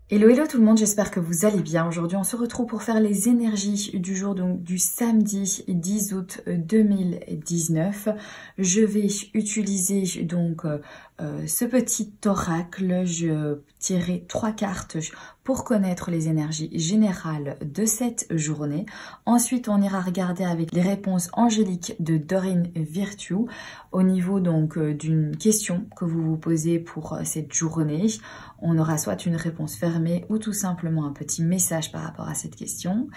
Hello hello tout le monde, j'espère que vous allez bien. Aujourd'hui on se retrouve pour faire les énergies du jour, donc du samedi 10 août 2019. Je vais utiliser donc ce petit oracle. Je tirerai 3 cartes pour connaître les énergies générales de cette journée. Ensuite on ira regarder avec les réponses angéliques de Dorine Virtue au niveau donc d'une question que vous vous posez pour cette journée. On aura soit une réponse fermée ou tout simplement un petit message par rapport à cette question.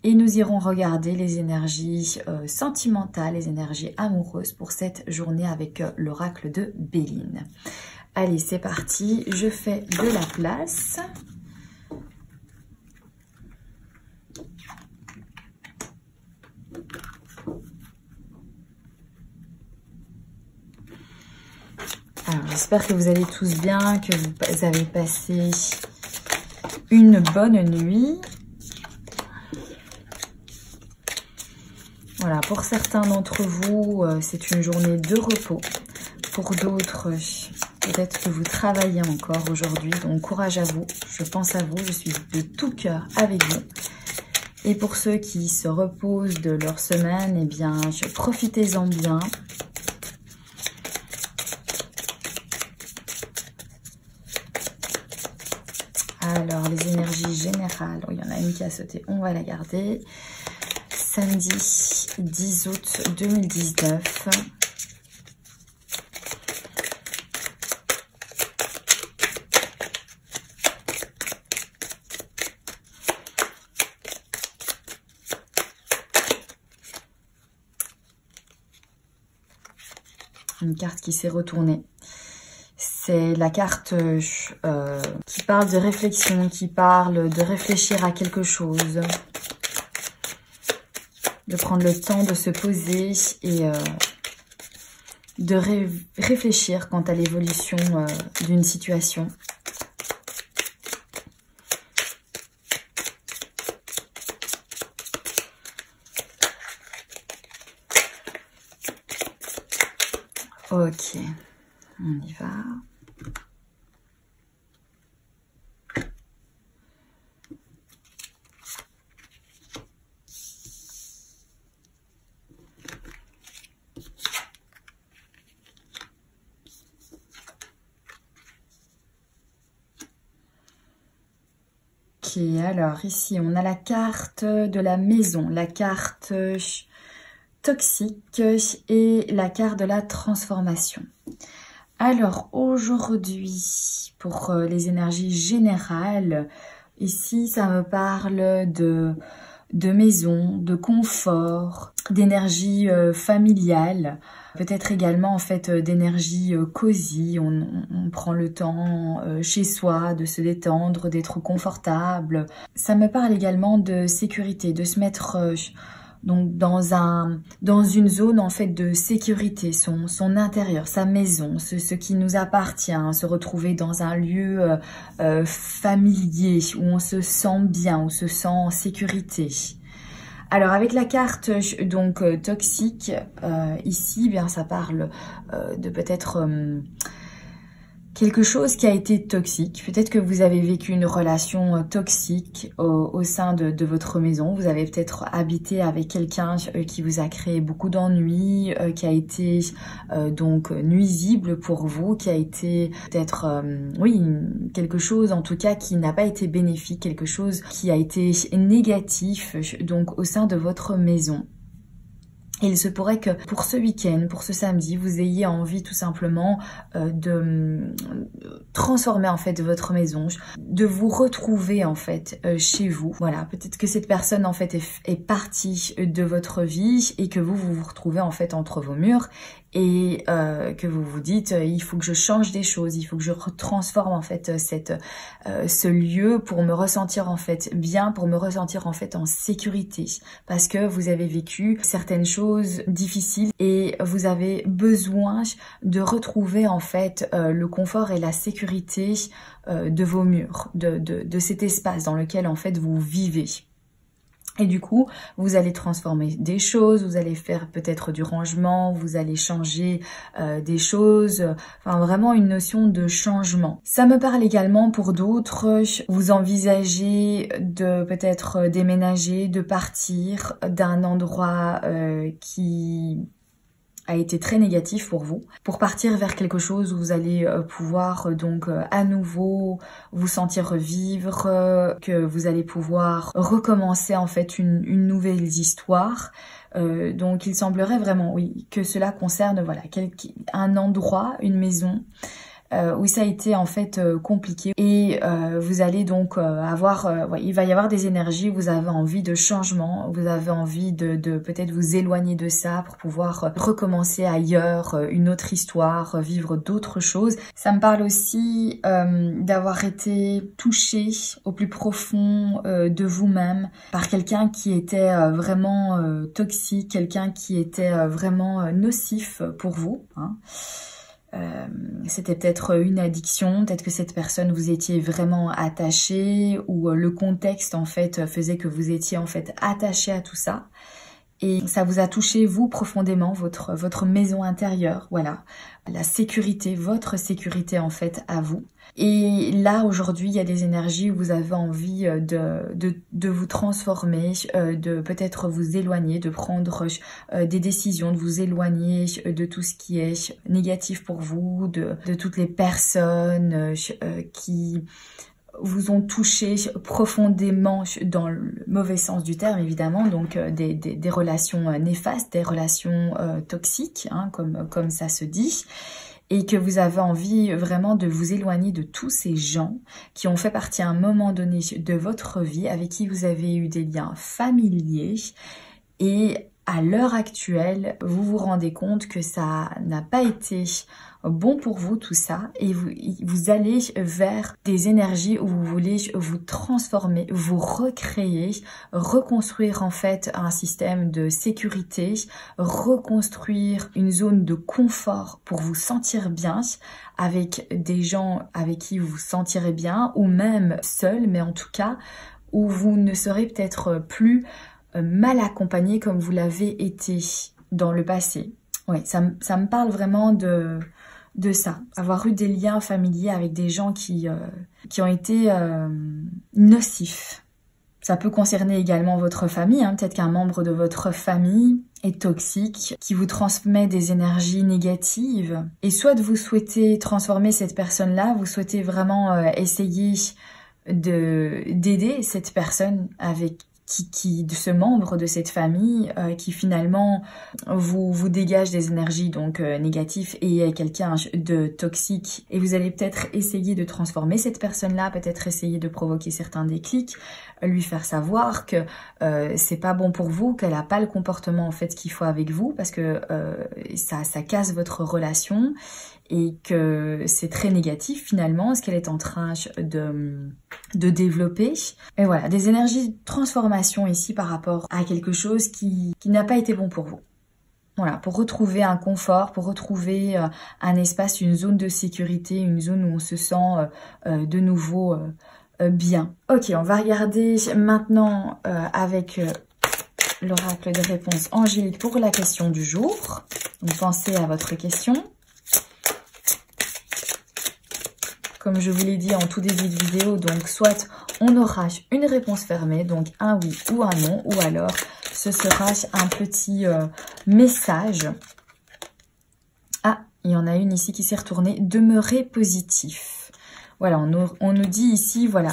Et nous irons regarder les énergies sentimentales, les énergies amoureuses pour cette journée avec l'oracle de Béline. Allez, c'est parti, je fais de la place. Alors, j'espère que vous allez tous bien, que vous avez passé une bonne nuit. Voilà, pour certains d'entre vous, c'est une journée de repos. Pour d'autres, peut-être que vous travaillez encore aujourd'hui. Donc, courage à vous. Je pense à vous. Je suis de tout cœur avec vous. Et pour ceux qui se reposent de leur semaine, eh bien, profitez-en bien. Alors, les énergies générales, il y en a une qui a sauté, on va la garder. Samedi 10 août 2019. Une carte qui s'est retournée. C'est la carte qui parle de réflexion, qui parle de réfléchir à quelque chose, de prendre le temps de se poser et de réfléchir quant à l'évolution d'une situation. Ok, on y va. Ok, alors ici on a la carte de la maison, la carte toxique et la carte de la transformation. Alors aujourd'hui, pour les énergies générales, ici ça me parle de maison, de confort, d'énergie familiale, peut-être également en fait d'énergie cosy. On prend le temps chez soi de se détendre, d'être confortable. Ça me parle également de sécurité, de se mettre donc dans une zone en fait de sécurité, son intérieur, sa maison, ce qui nous appartient, se retrouver dans un lieu familier où on se sent bien, où on se sent en sécurité. Alors avec la carte donc toxique, ici bien ça parle de peut-être quelque chose qui a été toxique. Peut-être que vous avez vécu une relation toxique au sein de votre maison. Vous avez peut-être habité avec quelqu'un qui vous a créé beaucoup d'ennuis, qui a été donc nuisible pour vous, qui a été peut-être, oui, quelque chose en tout cas qui n'a pas été bénéfique, quelque chose qui a été négatif donc au sein de votre maison. Et il se pourrait que pour ce week-end, pour ce samedi, vous ayez envie tout simplement de transformer en fait votre maison, de vous retrouver en fait chez vous. Voilà, peut-être que cette personne en fait est partie de votre vie et que vous vous retrouvez en fait entre vos murs et que vous vous dites il faut que je change des choses, il faut que je transforme en fait ce lieu pour me ressentir en fait bien, pour me ressentir en fait en sécurité, parce que vous avez vécu certaines choses difficiles et vous avez besoin de retrouver en fait le confort et la sécurité de vos murs, de cet espace dans lequel en fait vous vivez. Et du coup, vous allez transformer des choses, vous allez faire peut-être du rangement, vous allez changer des choses, enfin vraiment une notion de changement. Ça me parle également pour d'autres, vous envisagez de peut-être déménager, de partir d'un endroit qui a été très négatif pour vous, pour partir vers quelque chose où vous allez pouvoir donc à nouveau vous sentir revivre, que vous allez pouvoir recommencer en fait une nouvelle histoire. Donc il semblerait vraiment, oui, que cela concerne voilà un endroit, une maison, où ça a été en fait compliqué et vous allez donc avoir, il va y avoir des énergies, vous avez envie de changement, vous avez envie de peut-être vous éloigner de ça pour pouvoir recommencer ailleurs, une autre histoire, vivre d'autres choses. Ça me parle aussi d'avoir été touché au plus profond de vous-même par quelqu'un qui était vraiment toxique, quelqu'un qui était vraiment nocif pour vous, hein. C'était peut-être une addiction, peut-être que cette personne vous étiez vraiment attaché ou le contexte en fait faisait que vous étiez en fait attaché à tout ça et ça vous a touché vous profondément, votre maison intérieure, voilà, la sécurité, votre sécurité en fait à vous. Et là aujourd'hui il y a des énergies où vous avez envie de vous transformer, de peut-être vous éloigner, de prendre des décisions, de vous éloigner de tout ce qui est négatif pour vous, de toutes les personnes qui vous ont touché profondément dans le mauvais sens du terme évidemment, donc des relations néfastes, des relations toxiques, hein, comme ça se dit, et que vous avez envie vraiment de vous éloigner de tous ces gens qui ont fait partie à un moment donné de votre vie, avec qui vous avez eu des liens familiers, et à l'heure actuelle, vous vous rendez compte que ça n'a pas été bon pour vous tout ça, et vous allez vers des énergies où vous voulez vous transformer, vous recréer, reconstruire en fait un système de sécurité, reconstruire une zone de confort pour vous sentir bien avec des gens avec qui vous vous sentirez bien, ou même seul, mais en tout cas où vous ne serez peut-être plus mal accompagné comme vous l'avez été dans le passé. Oui, ça me parle vraiment de ça, avoir eu des liens familiers avec des gens qui ont été nocifs. Ça peut concerner également votre famille, hein. Peut-être qu'un membre de votre famille est toxique, qui vous transmet des énergies négatives. Et soit vous souhaitez transformer cette personne-là, vous souhaitez vraiment essayer d'aider cette personne avec de ce membre de cette famille qui finalement vous dégage des énergies donc négatives et est quelqu'un de toxique, et vous allez peut-être essayer de transformer cette personne-là, peut-être essayer de provoquer certains déclics, lui faire savoir que c'est pas bon pour vous, qu'elle a pas le comportement en fait qu'il faut avec vous, parce que ça casse votre relation et que c'est très négatif finalement ce qu'elle est en train de développer. Et voilà, des énergies de transformation ici par rapport à quelque chose qui n'a pas été bon pour vous. Voilà, pour retrouver un confort, pour retrouver un espace, une zone de sécurité, une zone où on se sent de nouveau bien. Ok, on va regarder maintenant avec l'oracle des réponses angéliques pour la question du jour. Donc pensez à votre question. Comme je vous l'ai dit en tout début de vidéo, donc soit on aura une réponse fermée, donc un oui ou un non, ou alors ce sera un petit message. Ah, il y en a une ici qui s'est retournée. Demeurez positif. Voilà, on nous dit ici, voilà,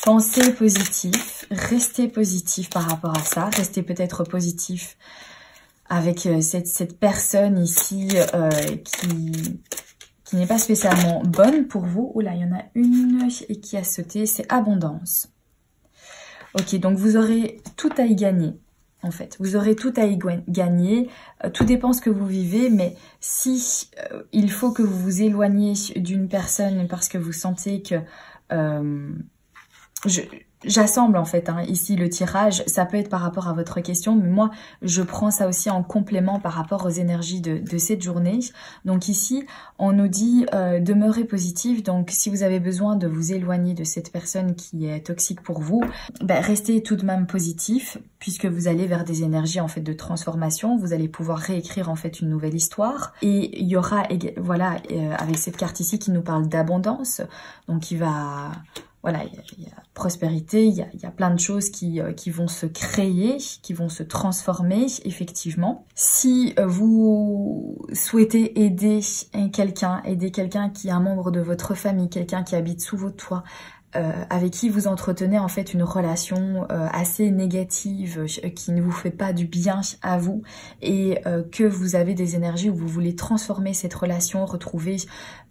pensez positif, restez positif par rapport à ça, restez peut-être positif avec cette personne ici qui n'est pas spécialement bonne pour vous. Oula, il y en a une et qui a sauté, c'est abondance. Ok, donc vous aurez tout à y gagner, en fait. Vous aurez tout à y gagner, tout dépend ce que vous vivez, mais si il faut que vous vous éloigniez d'une personne parce que vous sentez que... j'assemble en fait ici le tirage, ça peut être par rapport à votre question, mais moi je prends ça aussi en complément par rapport aux énergies de cette journée. Donc ici on nous dit demeurez positif, donc si vous avez besoin de vous éloigner de cette personne qui est toxique pour vous, restez tout de même positif, puisque vous allez vers des énergies en fait de transformation, vous allez pouvoir réécrire en fait une nouvelle histoire, et il y aura voilà avec cette carte ici qui nous parle d'abondance, donc il va... Voilà, il y a prospérité, il y a plein de choses qui vont se créer, qui vont se transformer, effectivement. Si vous souhaitez aider quelqu'un qui est un membre de votre famille, quelqu'un qui habite sous votre toit, avec qui vous entretenez en fait une relation assez négative, qui ne vous fait pas du bien à vous, et que vous avez des énergies où vous voulez transformer cette relation, retrouver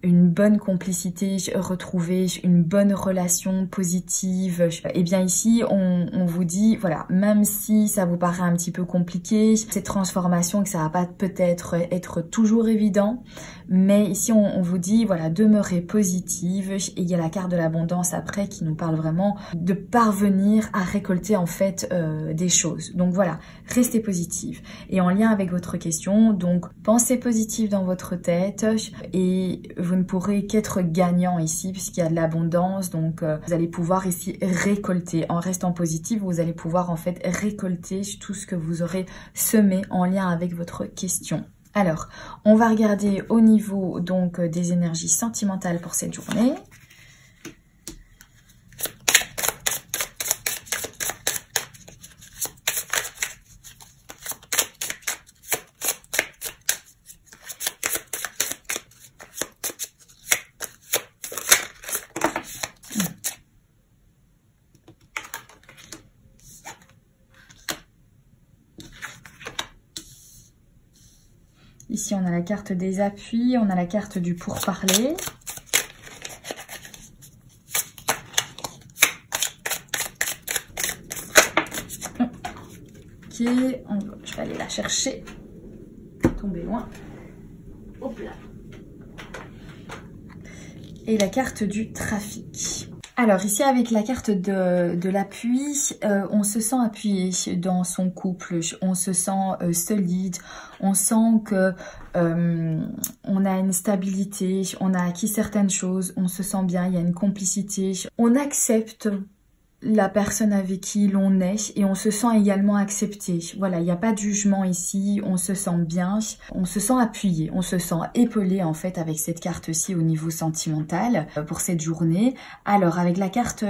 une bonne complicité, retrouver une bonne relation positive, et bien ici on vous dit, voilà, même si ça vous paraît un petit peu compliqué, cette transformation, que ça va pas peut-être être toujours évident, mais ici on vous dit, voilà, demeurez positive, et il y a la carte de l'abondance après qui nous parle vraiment de parvenir à récolter en fait des choses. Donc voilà, restez positive. Et en lien avec votre question, donc pensez positif dans votre tête, et vous ne pourrez qu'être gagnant ici puisqu'il y a de l'abondance. Donc vous allez pouvoir ici récolter. En restant positif, vous allez pouvoir en fait récolter tout ce que vous aurez semé en lien avec votre question. Alors, on va regarder au niveau donc des énergies sentimentales pour cette journée. Ici, on a la carte des appuis, on a la carte du pourparler. Ok, je vais aller la chercher. Tomber loin. Hop là. Et la carte du trafic. Alors ici avec la carte de l'appui, on se sent appuyé dans son couple, on se sent solide, on sent que on a une stabilité, on a acquis certaines choses, on se sent bien, il y a une complicité, on accepte la personne avec qui l'on est et on se sent également accepté. Voilà, il n'y a pas de jugement ici, on se sent bien, on se sent appuyé, on se sent épaulé en fait avec cette carte-ci au niveau sentimental pour cette journée. Alors avec la carte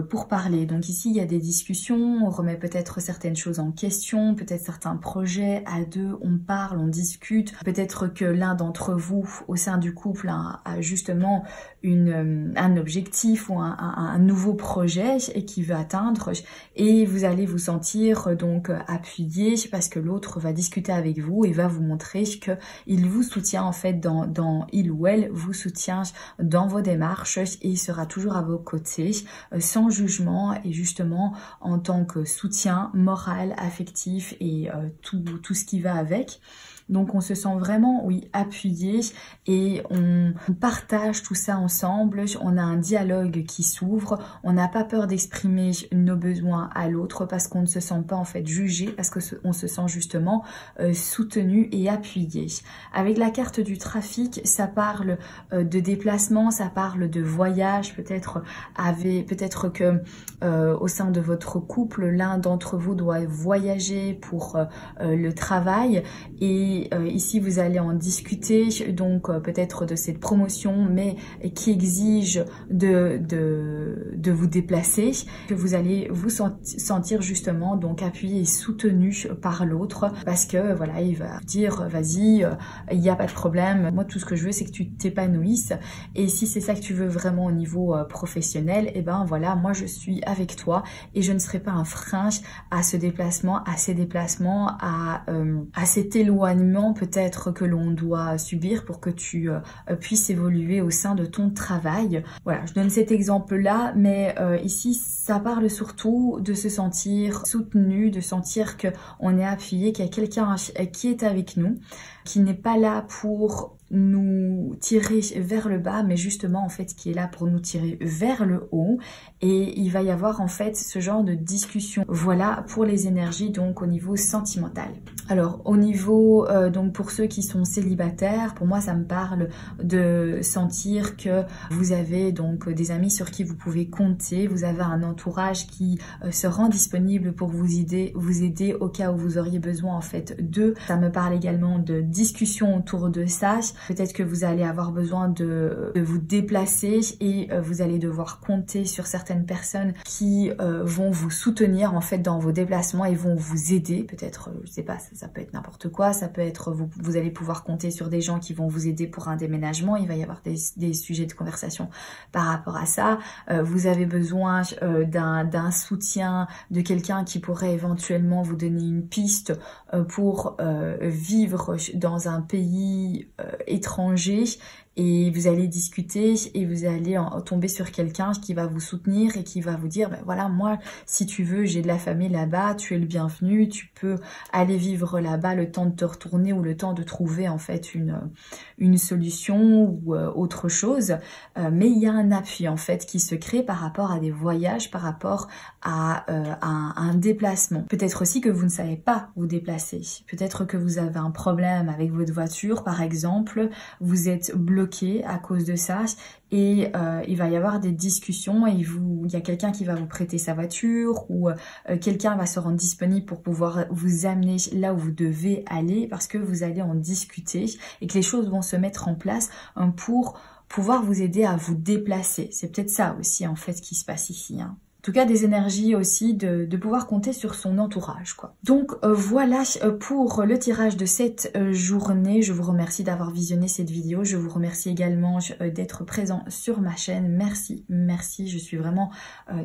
pour parler, donc ici il y a des discussions, on remet peut-être certaines choses en question, peut-être certains projets à deux, on parle, on discute, peut-être que l'un d'entre vous au sein du couple a justement un objectif ou un nouveau projet et qui veut atteindre, et vous allez vous sentir donc appuyé parce que l'autre va discuter avec vous et va vous montrer que il vous soutient en fait il ou elle vous soutient dans vos démarches et il sera toujours à vos côtés sans jugement et justement en tant que soutien moral, affectif et tout ce qui va avec. Donc on se sent vraiment, oui, appuyé et on partage tout ça ensemble. On a un dialogue qui s'ouvre. On n'a pas peur d'exprimer nos besoins à l'autre parce qu'on ne se sent pas en fait jugé, parce qu'on se sent justement soutenu et appuyé. Avec la carte du trafic, ça parle de déplacement, ça parle de voyage. Peut-être que au sein de votre couple, l'un d'entre vous doit voyager pour le travail et ici vous allez en discuter donc peut-être de cette promotion mais qui exige de vous déplacer, que vous allez vous sentir justement donc appuyé et soutenu par l'autre parce que voilà il va dire vas-y il n'y a pas de problème, moi tout ce que je veux c'est que tu t'épanouisses et si c'est ça que tu veux vraiment au niveau professionnel, et ben voilà moi je suis avec toi et je ne serai pas un frein à ce déplacement, à ces déplacements, à cet éloignement peut-être que l'on doit subir pour que tu puisses évoluer au sein de ton travail. Voilà, je donne cet exemple-là, mais ici, ça parle surtout de se sentir soutenu, de sentir qu'on est appuyé, qu'il y a quelqu'un qui est avec nous, qui n'est pas là pour nous tirer vers le bas, mais justement en fait qui est là pour nous tirer vers le haut. Et il va y avoir en fait ce genre de discussion. Voilà pour les énergies donc au niveau sentimental. Alors au niveau donc pour ceux qui sont célibataires, pour moi ça me parle de sentir que vous avez donc des amis sur qui vous pouvez compter, vous avez un entourage qui se rend disponible pour vous aider au cas où vous auriez besoin en fait d'eux. Ça me parle également de discussion autour de ça. Peut-être que vous allez avoir besoin de vous déplacer et vous allez devoir compter sur certaines personnes qui vont vous soutenir en fait dans vos déplacements et vont vous aider. Peut-être, je sais pas, ça peut être n'importe quoi, ça peut être, vous allez pouvoir compter sur des gens qui vont vous aider pour un déménagement, il va y avoir des sujets de conversation par rapport à ça. Vous avez besoin d'un soutien, de quelqu'un qui pourrait éventuellement vous donner une piste pour vivre dans un pays étranger, et vous allez discuter et vous allez tomber sur quelqu'un qui va vous soutenir et qui va vous dire ben voilà, moi si tu veux j'ai de la famille là-bas, tu es le bienvenu, tu peux aller vivre là-bas le temps de te retourner ou le temps de trouver en fait une solution ou autre chose. Mais il y a un appui en fait qui se crée par rapport à des voyages, par rapport à un déplacement. Peut-être aussi que vous ne savez pas vous déplacer, peut-être que vous avez un problème avec votre voiture par exemple, vous êtes bloqué à cause de ça et il va y avoir des discussions et il y a quelqu'un qui va vous prêter sa voiture ou quelqu'un va se rendre disponible pour pouvoir vous amener là où vous devez aller parce que vous allez en discuter et que les choses vont se mettre en place pour pouvoir vous aider à vous déplacer. C'est peut-être ça aussi en fait qui se passe ici, hein. En tout cas, des énergies aussi de pouvoir compter sur son entourage, quoi. Donc voilà pour le tirage de cette journée. Je vous remercie d'avoir visionné cette vidéo. Je vous remercie également d'être présent sur ma chaîne. Merci, merci. Je suis vraiment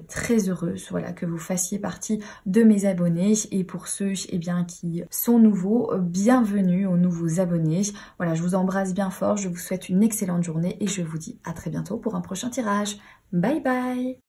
très heureuse, voilà, que vous fassiez partie de mes abonnés. Et pour ceux qui sont nouveaux, bienvenue aux nouveaux abonnés. Voilà, je vous embrasse bien fort. Je vous souhaite une excellente journée et je vous dis à très bientôt pour un prochain tirage. Bye bye.